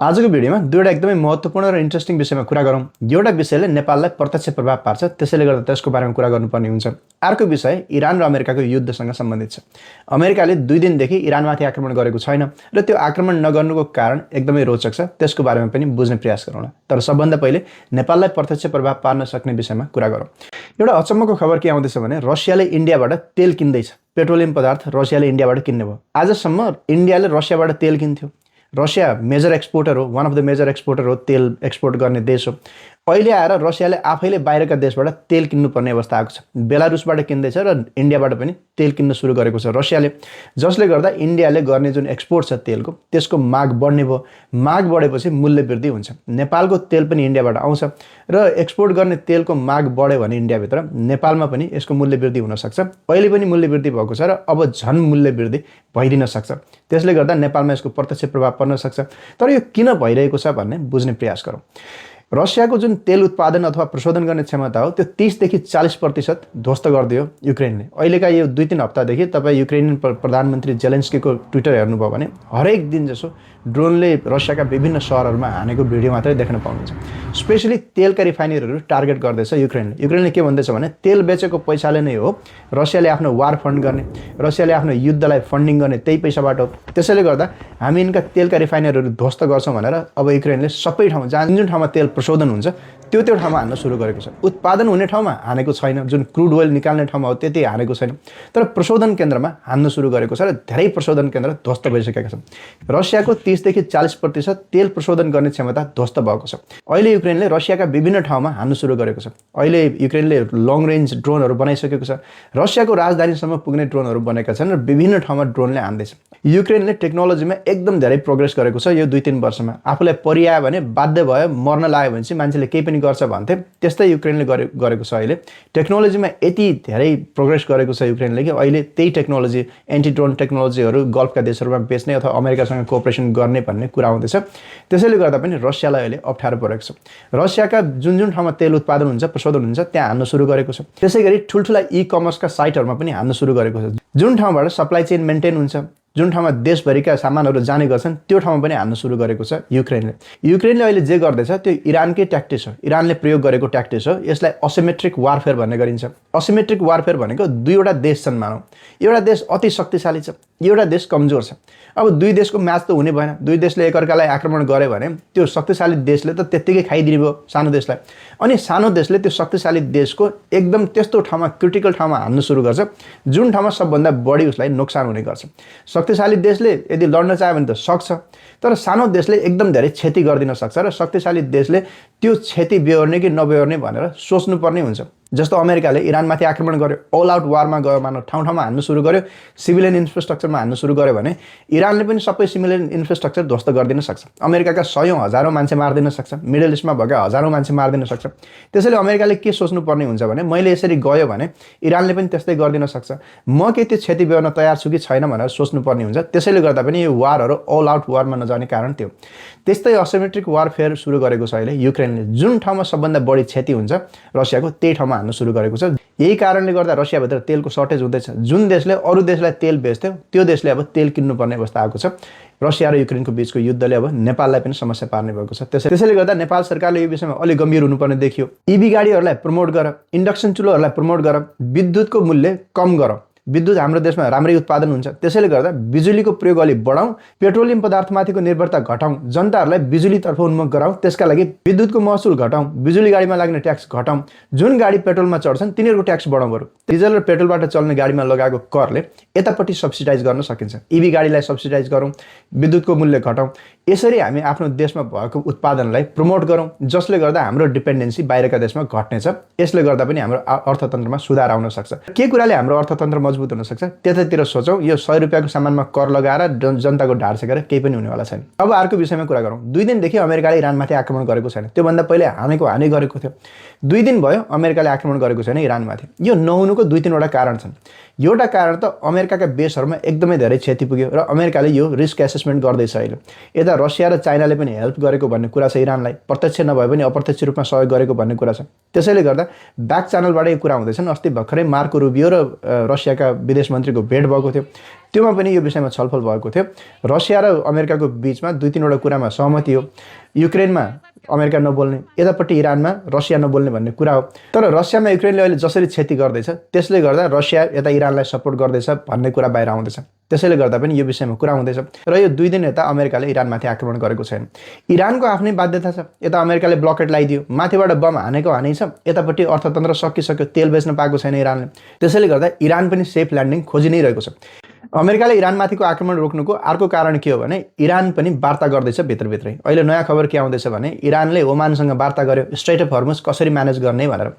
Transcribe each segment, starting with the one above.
आजको भिडियोमा दुईवटा एकदमै महत्त्वपूर्ण र इन्ट्रेस्टिङ विषयमा कुरा गरौँ। एउटा विषयले नेपाललाई प्रत्यक्ष प्रभाव पार्छ, त्यसैले गर्दा त्यसको बारेमा कुरा गर्नुपर्ने हुन्छ। अर्को विषय इरान र अमेरिकाको युद्धसँग सम्बन्धित छ। अमेरिकाले 2 दिनदेखि इरानमाथि आक्रमण गरेको छैन र त्यो आक्रमण नगर्नुको कारण एकदमै रोचक छ, त्यसको बारेमा पनि बुझ्ने प्रयास गरौँला। तर सबभन्दा पहिले नेपाललाई प्रत्यक्ष प्रभाव पार्न सक्ने विषयमा कुरा गरौँ। एउटा अचम्मको खबर के आउँदैछ भने रसियाले इन्डियाबाट तेल किन्दैछ। पेट्रोलियम पदार्थ रसियाले इन्डियाबाट किन्ने भयो। आजसम्म इन्डियाले रसियाबाट तेल किन्थ्यो। रसिया मेजर एक्सपोर्टर हो, one of the major exporter हो, तेल एक्सपोर्ट गर्ने देश हो। अहिले आएर रसियाले आफैले बाहिरका देशबाट तेल किन्नुपर्ने अवस्था आएको छ। बेलारुसबाट किन्दैछ र इन्डियाबाट पनि तेल किन्न सुरु गरेको छ रसियाले, जसले गर्दा इन्डियाले गर्ने जुन एक्सपोर्ट छ तेलको, त्यसको माग बढ्ने भयो। माग बढेपछि मूल्य वृद्धि हुन्छ। नेपालको तेल पनि इन्डियाबाट आउँछ र एक्सपोर्ट गर्ने तेलको माग बढ्यो भने इन्डियाभित्र, नेपालमा पनि यसको मूल्य वृद्धि हुनसक्छ। अहिले पनि मूल्य वृद्धि भएको छ र अब झन् मूल्य वृद्धि भइदिन सक्छ। त्यसले गर्दा नेपालमा यसको प्रत्यक्ष प्रभाव पर्न सक्छ। तर यो किन भइरहेको छ भन्ने बुझ्ने प्रयास गरौँ। रसियाको जुन तेल उत्पादन अथवा प्रशोधन गर्ने क्षमता हो, त्यो 30 देखि 40% ध्वस्त गरिदियो युक्रेनले। अहिलेका यो 2-3 हप्तादेखि तपाईँ युक्रेनियन प्रधानमन्त्री जेलेन्स्कीको ट्विटर हेर्नुभयो भने हरेक दिन जसो ड्रोनले रसियाका विभिन्न सहरहरूमा हानेको भिडियो मात्रै देख्न पाउनुहुन्छ। स्पेसली तेलका रिफाइनरीहरू टार्गेट गर्दैछ युक्रेनले। युक्रेनले के भन्दैछ भने तेल बेचेको पैसाले नै हो रसियाले आफ्नो वार फन्ड गर्ने, रसियाले आफ्नो युद्धलाई फन्डिङ गर्ने, त्यही पैसाबाट हो। त्यसैले गर्दा हामी यिनका तेलका रिफाइनरीहरू ध्वस्त गर्छौँ भनेर अब युक्रेनले सबै ठाउँ जुन ठाउँमा तेल प्रशोधन हुन्छ त्यो ठाउँमा हान्न सुरु गरेको छ। उत्पादन हुने ठाउँमा हानेको छैन, जुन क्रुड ओइल निकाल्ने ठाउँमा हो त्यति हानेको छैन, तर प्रशोधन केन्द्रमा हान्न सुरु गरेको छ र धेरै प्रशोधन केन्द्र ध्वस्त भइसकेका छन्। रसियाको 30 देखि 40% तेल प्रशोधन गर्ने क्षमता ध्वस्त भएको छ। अहिले युक्रेनले रसियाका विभिन्न ठाउँमा हान्न सुरु गरेको छ। अहिले युक्रेनले लङ रेन्ज ड्रोनहरू बनाइसकेको छ। रसियाको राजधानीसम्म पुग्ने ड्रोनहरू बनेका छन् र विभिन्न ठाउँमा ड्रोनले हान्दैछ। युक्रेनले टेक्नोलोजीमा एकदम धेरै प्रोग्रेस गरेको छ यो 2-3 वर्षमा। आफूलाई परिआयो भने, बाध्य भयो, मर्न लाग्यो भने चाहिँ मान्छेले केही पनि गर्छ भन्थे, त्यस्तै युक्रेनले गरेको छ। अहिले टेक्नोलोजीमा यति धेरै प्रोग्रेस गरेको छ युक्रेनले कि अहिले त्यही टेक्नोलोजी, एन्टी ड्रोन टेक्नोलोजीहरू गल्फका देशहरूमा बेच्ने अथवा अमेरिकासँग कोअपरेसन गर्ने भन्ने कुरा आउँदैछ। त्यसैले गर्दा पनि रसियालाई अहिले अप्ठ्यारो परेको छ। रसियाका जुन ठाउँमा तेल उत्पादन हुन्छ, प्रशोधन हुन्छ, त्यहाँ हान्न सुरु गरेको छ। त्यसै गरी ठुल्ठुला ई-कमर्सका साइटहरूमा पनि हान्न सुरु गरेको छ। जुन ठाउँबाट सप्लाई चेन मेन्टेन हुन्छ, जुन ठाउँमा देशभरिका सामानहरू जाने गर्छन्, त्यो ठाउँमा पनि हान्न सुरु गरेको छ युक्रेनले। युक्रेनले अहिले जे गर्दैछ त्यो इरानकै ट्याक्टिक्स हो, इरानले प्रयोग गरेको ट्याक्टिक्स हो। यसलाई असिमेट्रिक वारफेयर भन्ने गरिन्छ। असिमेट्रिक वारफेयर भनेको दुईवटा देश छन् मानौँ, एउटा देश अति शक्तिशाली छ, एउटा देश कमजोर छ। अब दुई देशको म्याच त हुने भएन। दुई देशले एकअर्कालाई आक्रमण गरे भने त्यो शक्तिशाली देशले त त्यत्तिकै खाइदिने भयो सानो देशलाई। अनि सानो देशले त्यो शक्तिशाली देशको एकदम त्यस्तो ठाउँमा, क्रिटिकल ठाउँमा हान्न सुरु गर्छ जुन ठाउँमा सबभन्दा बढी उसलाई नोक्सान हुने गर्छ। शक्तिशाली देशले यदि लड्न चाह्यो भने त सक्छ, तर सानो देशले एकदम धेरै क्षति गरिदिन सक्छ र शक्तिशाली देशले त्यो क्षति बेहोर्ने कि नबेहोर्ने भनेर सोच्नुपर्ने हुन्छ। जस्तो अमेरिकाले इरानमाथि आक्रमण गर्यो, अल आउट वारमा गयो, मानव ठाउँ ठाउँमा हान्न सुरु गर्यो, सिभिलियन इन्फ्रास्ट्रक्चरमा हान्न सुरु गर्यो भने इरानले पनि सबै सिभिलियन इन्फ्रास्ट्रक्चर ध्वस्त गरिदिन सक्छ। अमेरिकाका 100 हजारौँ मान्छे मारिदिन सक्छ, मिडल इस्टमा भएका हजारौँ मान्छे मारिदिन सक्छ। त्यसैले अमेरिकाले के सोच्नुपर्ने हुन्छ भने मैले यसरी गयो भने इरानले पनि त्यस्तै गरिदिन सक्छ, म के त्यो क्षति बेहोर्न तयार छु कि छैन भनेर सोच्नुपर्ने हुन्छ। त्यसैले गर्दा पनि यो वारहरू अल आउट वारमा नजाने कारण त्यो। त्यस्तै असिमेट्रिक वारफेयर सुरु गरेको छ अहिले युक्रेनले। जुन ठाउँमा सबभन्दा बढी क्षति हुन्छ रसियाको, त्यही ठाउँमा हान्न सुरु गरेको छ। यही कारणले गर्दा रसियाभित्र तेलको सर्टेज हुँदैछ। जुन देशले अरू देशलाई तेल बेच्थ्यो त्यो देशले अब तेल किन्नुपर्ने अवस्था आएको छ। रसिया र युक्रेनको बीचको युद्धले अब नेपाललाई पनि समस्या पार्ने भएको छ। त्यसैले गर्दा नेपाल सरकारले यो विषयमा अलि गम्भीर हुनुपर्ने देखियो। इभी गाडीहरूलाई प्रमोट गर, इन्डक्सन चुलोहरूलाई प्रमोट गर, विद्युतको मूल्य कम गर। विद्युत हाम्रो देशमा राम्रै उत्पादन हुन्छ, त्यसैले गर्दा बिजुलीको प्रयोग अलि बढाउँ, पेट्रोलियम पदार्थमाथिको निर्भरता घटाउँ, जनताहरूलाई बिजुलीतर्फ उन्मुख गराउँ। त्यसका लागि विद्युतको महसुल घटाउँ, बिजुली गाडीमा लाग्ने ट्याक्स घटाउँ, जुन गाडी पेट्रोलमा चढ्छन् तिनीहरूको ट्याक्स बढाउँ। बरु डिजल र पेट्रोलबाट चल्ने गाडीमा लगाएको करले यतापट्टि सब्सिडाइज गर्न सकिन्छ। इभी गाडीलाई सब्सिडाइज गरौँ, विद्युतको मूल्य घटाउँ। यसरी हामी आफ्नो देशमा भएको उत्पादनलाई प्रमोट गरौँ, जसले गर्दा हाम्रो डिपेन्डेन्सी बाहिरका देशमा घट्नेछ। यसले गर्दा पनि हाम्रो अर्थतन्त्रमा सुधार आउन सक्छ। के कुराले हाम्रो अर्थतन्त्र मजबुत हुन सक्छ त्यतातिर सोचौँ। यो 100 रुपियाँको सामानमा कर लगाएर जनताको ढाड सेकेर केही पनि हुनेवाला छैन। अब अर्को विषयमा कुरा गरौँ। 2 दिनदेखि अमेरिकाले इरानमाथि आक्रमण गरेको छैन। त्योभन्दा पहिले हानि गरेको थियो। 2 दिन भयो अमेरिकाले आक्रमण गरेको छैन इरानमाथि। यो नहुनुको 2-3 वटा कारण छन्। एउटा कारण त अमेरिकाका बेसहरूमा एकदमै धेरै क्षति पुग्यो र अमेरिकाले यो रिस्क एसेसमेन्ट गर्दैछ अहिले। यता रसिया र चाइनाले पनि हेल्प गरेको भन्ने कुरा छ इरानलाई, प्रत्यक्ष नभए पनि अप्रत्यक्ष रूपमा सहयोग गरेको भन्ने कुरा छ। त्यसैले गर्दा ब्याक च्यानलबाट यो कुरा हुँदैछन्। अस्ति भर्खरै मार्को रुबियो र रसियाका विदेश मन्त्रीको भेट भएको थियो, त्योमा पनि यो विषयमा छलफल भएको थियो। रसिया र अमेरिकाको बिचमा 2-3वटा कुरामा सहमति हो। युक्रेनमा अमेरिका नबोल्ने, यतापट्टि इरानमा रसिया नबोल्ने भन्ने कुरा हो। तर रसियामा युक्रेनले अहिले जसरी क्षति गर्दैछ त्यसले गर्दा रसिया यता इरानलाई सपोर्ट गर्दैछ भन्ने कुरा बाहिर आउँदैछ। त्यसैले गर्दा पनि यो विषयमा कुरा हुँदैछ र यो 2 दिन यता अमेरिकाले इरानमाथि आक्रमण गरेको छैन। इरानको आफ्नै बाध्यता छ। यता अमेरिकाले ब्लकेट लगाइदियो, माथिबाट बम हानेको हानेछ, यतापट्टि अर्थतन्त्र सकिसक्यो, तेल बेच्न पाएको छैन इरानले। त्यसैले गर्दा इरान पनि सेफ ल्यान्डिङ खोजि नै रहेको छ। अमेरिकाले इरानमाथिको आक्रमण रोक्नुको अर्को कारण के हो भने इरान पनि वार्ता गर्दैछ भित्रभित्रै। अहिले नयाँ खबर के आउँदैछ भने इरानले ओमानसँग वार्ता गर्यो स्ट्रेट अफ हर्मुज कसरी म्यानेज गर्ने भनेर।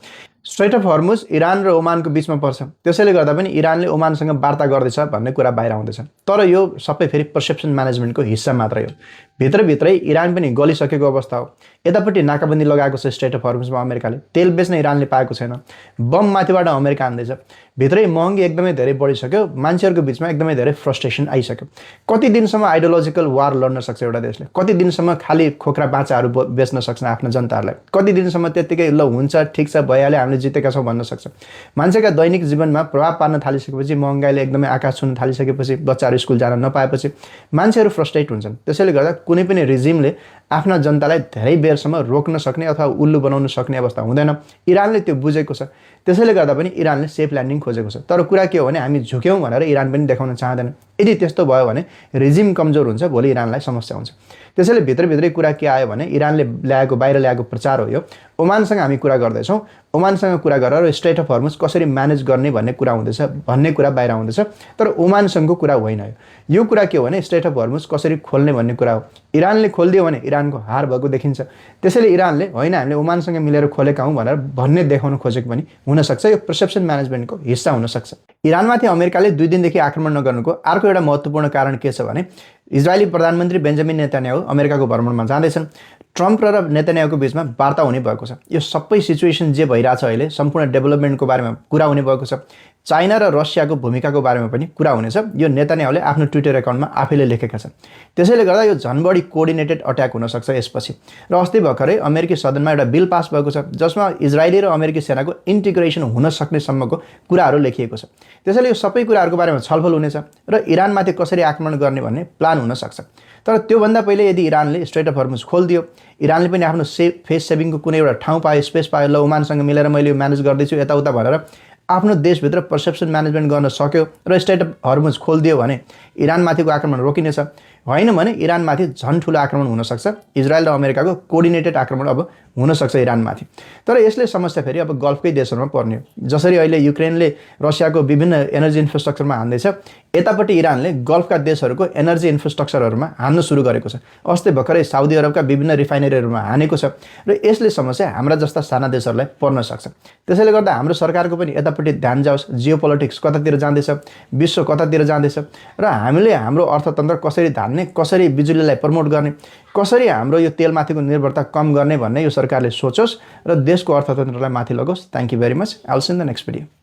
स्ट्रेट अफ हर्मुज इरान र ओमानको बिचमा पर्छ, त्यसैले गर्दा पनि इरानले ओमानसँग वार्ता गर्दैछ भन्ने कुरा बाहिर आउँदैछ। तर यो सबै फेरि पर्सेप्सन म्यानेजमेन्टको हिस्सा मात्रै हो। भित्रभित्रै इरान पनि गलिसकेको अवस्था हो। यतापट्टि नाकाबन्दी लगाएको छ स्ट्रेट अफ हर्मुजमा अमेरिकाले, तेल बेच्न इरानले पाएको छैन, बम माथिबाट अमेरिका हान्दैछ, भित्रै महँगी एकदमै धेरै बढिसक्यो, मान्छेहरूको बिचमा एकदमै धेरै फ्रस्ट्रेसन आइसक्यो। कति दिनसम्म आइडियोलोजिकल वार लड्न सक्छ एउटा देशले? कति दिनसम्म खाली खोक्रा बाचाहरू बेच्न सक्छ आफ्ना जनताहरूलाई? कति दिनसम्म त्यत्तिकै ल हुन्छ ठिक छ भइहाल्यो हामीले जितेका छौँ भन्न सक्छ? मान्छेका दैनिक जीवनमा प्रभाव पार्न थालिसकेपछि, महँगाइले एकदमै आकाश छुन थालिसकेपछि, बच्चाहरू स्कुल जान नपाएपछि मान्छेहरू फ्रस्ट्रेट हुन्छन्। त्यसैले गर्दा कुनै पनि रिजिमले आफ्ना जनतालाई धेरै बेरसम्म रोक्न सक्ने अथवा उल्लु बनाउन सक्ने अवस्था हुँदैन। इरानले त्यो बुझेको छ। त्यसैले गर्दा पनि इरानले सेफ ल्यान्डिङ खोजेको छ। तर कुरा के हो भने हामी झुक्यौँ भनेर इरान पनि देखाउन चाहँदैन। यदि त्यस्तो भयो भने रिजिम कमजोर हुन्छ, भोलि इरानलाई समस्या हुन्छ। त्यसैले भित्रभित्रै कुरा के आयो भने इरानले बाहिर ल्याएको प्रचार हो यो। ओमानसँग हामी कुरा गर्दैछौँ, ओमानसँग कुरा गरेर स्ट्रेट अफ हर्मुज कसरी म्यानेज गर्ने भन्ने कुरा हुँदैछ भन्ने कुरा बाहिर आउँदैछ। तर ओमानसँगको कुरा होइन यो कुरा के हो भने स्ट्रेट अफ हर्मुज कसरी खोल्ने भन्ने कुरा हो। इरानले खोलिदियो भने इरानको हार भएको देखिन्छ। त्यसैले इरानले होइन हामीले ओमानसँग मिलेर खोलेका हौँ भनेर भन्ने देखाउन खोजेको पनि हुनसक्छ। यो पर्सेप्सन म्यानेजमेन्टको हिस्सा हुनसक्छ। इरानमाथि अमेरिकाले 2 दिनदेखि आक्रमण नगर्नुको अर्को एउटा महत्त्वपूर्ण कारण के छ भने इजरायली प्रधानमन्त्री बेन्जामिन नेतान्याहु अमेरिकाको भ्रमणमा जाँदैछन्। ट्रम्प र नेतान्याहुको बिचमा वार्ता हुने भएको छ। यो सबै सिचुएसन जे भइरहेछ अहिले सम्पूर्ण डेभलपमेन्टको बारेमा कुरा हुने भएको छ। चाइना र रसियाको भूमिकाको बारेमा पनि कुरा हुनेछ। यो नेतान्याहुले आफ्नो ट्विटर एकाउन्टमा आफैले लेखेका छन्। त्यसैले गर्दा यो झन् बढी कोअर्डिनेटेड अट्याक हुनसक्छ यसपछि। र अस्ति भर्खरै अमेरिकी सदनमा एउटा बिल पास भएको छ जसमा इजरायली र अमेरिकी सेनाको इन्टिग्रेसन हुन सक्ने सम्मको कुराहरू लेखिएको छ। त्यसैले यो सबै कुराहरूको बारेमा छलफल हुनेछ र इरानमाथि कसरी आक्रमण गर्ने भन्ने प्लान हुन सक्छ। तर त्योभन्दा पहिले यदि इरानले स्ट्रेट अफ हर्मुज खोलिदियो, इरानले पनि आफ्नो फेस सेभिङको कुनै एउटा ठाउँ पायो, स्पेस पायो, ल ओमानसँग मिलेर मैले यो म्यानेज गर्दैछु यताउता भनेर आफ्नो देशभित्र पर्सेप्सन म्यानेजमेन्ट गर्न सक्यो र स्ट्रेट अफ हर्मुज खोलिदियो भने इरानमाथिको आक्रमण रोकिनेछ। होइन भने इरानमाथि झन् ठुलो आक्रमण हुनसक्छ। इजरायल र अमेरिकाको कोअर्डिनेटेड आक्रमण अब हुनसक्छ इरानमाथि। तर यसले समस्या फेरि अब गल्फकै देशहरूमा पर्ने हो। जसरी अहिले युक्रेनले रसियाको विभिन्न एनर्जी इन्फ्रास्ट्रक्चरमा हान्दैछ, यतापट्टि इरानले गल्फका देशहरूको एनर्जी इन्फ्रास्ट्रक्चरहरूमा हान्न सुरु गरेको छ। अस्ति भर्खरै साउदी अरबका विभिन्न रिफाइनरीहरूमा हानेको छ र यसले समस्या हाम्रा जस्ता साना देशहरूलाई पर्न सक्छ। त्यसैले गर्दा हाम्रो सरकारको पनि यतापट्टि ध्यान जाओस्। जियो पोलिटिक्स कतातिर जाँदैछ, विश्व कतातिर जाँदैछ र हामीले हाम्रो अर्थतन्त्र कसरी धान्ने, कसरी बिजुलीलाई प्रमोट गर्ने, कसरी हाम्रो यो तेलमाथिको निर्भरता कम गर्ने भन्ने यो सरकारले सोचोस् र देशको अर्थतन्त्रलाई माथि लगोस्। Thank you very much. I will see in the next video.